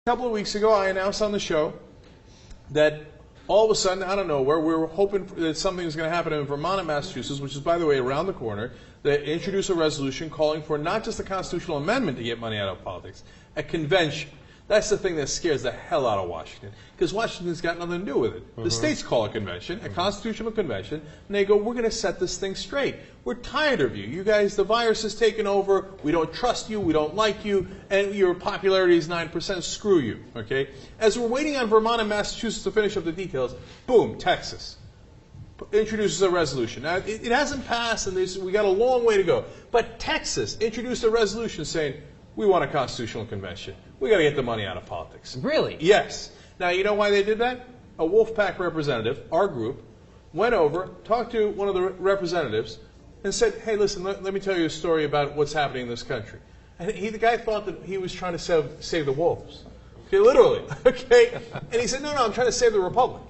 A couple of weeks ago, I announced on the show that all of a sudden, out of nowhere, we were hoping that something was going to happen in Vermont and Massachusetts, which is, by the way, around the corner, that introduce a resolution calling for not just a constitutional amendment to get money out of politics, a convention. That's the thing that scares the hell out of Washington, because Washington's got nothing to do with it. The states call a convention, a constitutional convention, and they go, we're going to set this thing straight. We're tired of you. You guys, the virus has taken over. We don't trust you. We don't like you. And your popularity is 9%. Screw you. Okay? As we're waiting on Vermont and Massachusetts to finish up the details, boom, Texas introduces a resolution. Now, it hasn't passed, and we got a long way to go. But Texas introduced a resolution saying, we want a constitutional convention. We got to get the money out of politics. Really? Yes. Now, you know why they did that? A Wolfpack representative, our group, went over, talked to one of the representatives, and said, hey, listen, let me tell you a story about what's happening in this country. And the guy thought that he was trying to save the wolves. Okay, literally. Okay? And he said, no, I'm trying to save the republic.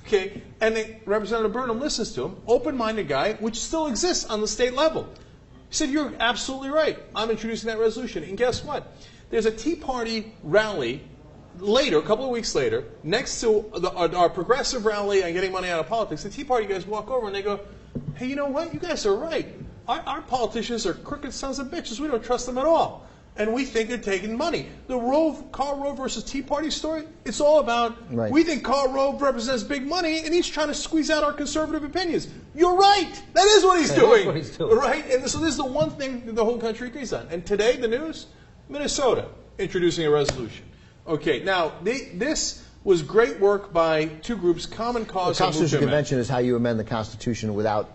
Okay? And Representative Burnham listens to him, open-minded guy, which still exists on the state level. He said, you're absolutely right. I'm introducing that resolution. And guess what? There's a Tea Party rally later, a couple of weeks later, next to our progressive rally on getting money out of politics. The Tea Party guys walk over and they go, hey, you know what? You guys are right. Our politicians are crooked sons of bitches. We don't trust them at all. And we think they're taking money. The Karl Rove versus Tea Party story, it's all about, we think Karl Rove represents big money, and he's trying to squeeze out our conservative opinions. You're right. That is what he's doing. What he's doing. Right? And so this is the one thing that the whole country agrees on. And today, the news, Minnesota introducing a resolution. Okay, now, this was great work by two groups, Common Cause the and Constitutional Convention is how you amend the Constitution without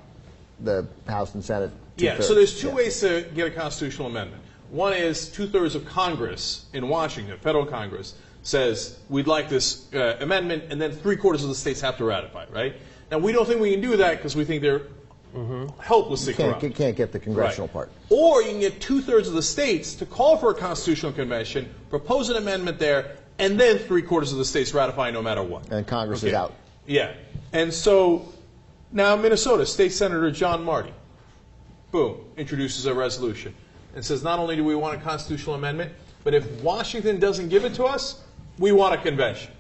the House and Senate. Yeah, so there's two ways to get a constitutional amendment. One is 2/3 of Congress in Washington, federal Congress, says we'd like this amendment, and then 3/4 of the states have to ratify it, right? Now, we don't think we can do that because we think they're helplessly corrupt. You can't get the congressional part. Or you can get 2/3 of the states to call for a constitutional convention, propose an amendment there, and then 3/4 of the states ratify no matter what. And Congress is out. Yeah. And so now Minnesota, State Senator John Marty, boom, introduces a resolution. And says not only do we want a constitutional amendment, but if Washington doesn't give it to us, we want a convention.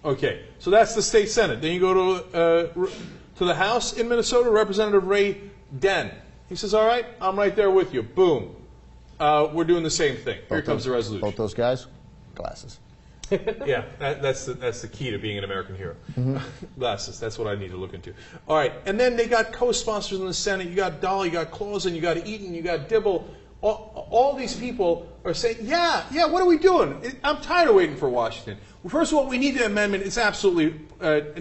Okay, so that's the state Senate. Then you go to the House in Minnesota, Representative Ray Den. He says, all right, I'm right there with you. Boom. We're doing the same thing. Here comes the resolution. Both those guys, glasses. Yeah, that's the key to being an American hero. Glasses, that's what I need to look into. All right, and then they got co-sponsors in the Senate. You got Dahl, you got Clausen, you got Eaton, you got Dibble. All these people are saying, yeah, what are we doing? I'm tired of waiting for Washington. Well, first of all, we need the amendment. It's absolutely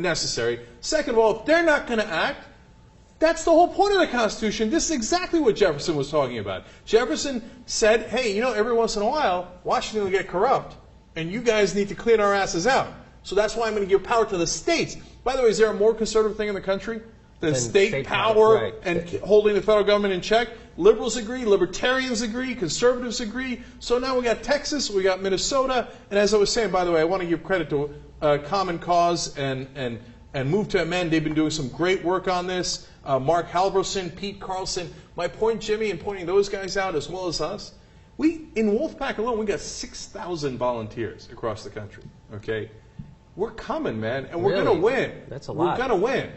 necessary. Second of all, if they're not going to act, that's the whole point of the Constitution. This is exactly what Jefferson was talking about. Jefferson said, hey, every once in a while, Washington will get corrupt, and you guys need to clean our asses out. So that's why I'm going to give power to the states. By the way, is there a more conservative thing in the country than state power and holding the federal government in check? Liberals agree, libertarians agree, conservatives agree. So now we got Texas, we got Minnesota, and as I was saying, by the way, I want to give credit to Common Cause and Move to Amend. They've been doing some great work on this. Mark Halverson, Pete Carlson. My point, Jimmy, in pointing those guys out as well as us, in Wolfpack alone, we got 6,000 volunteers across the country. Okay, we're coming, man, and we're going to win. That's a lot. We're going to win.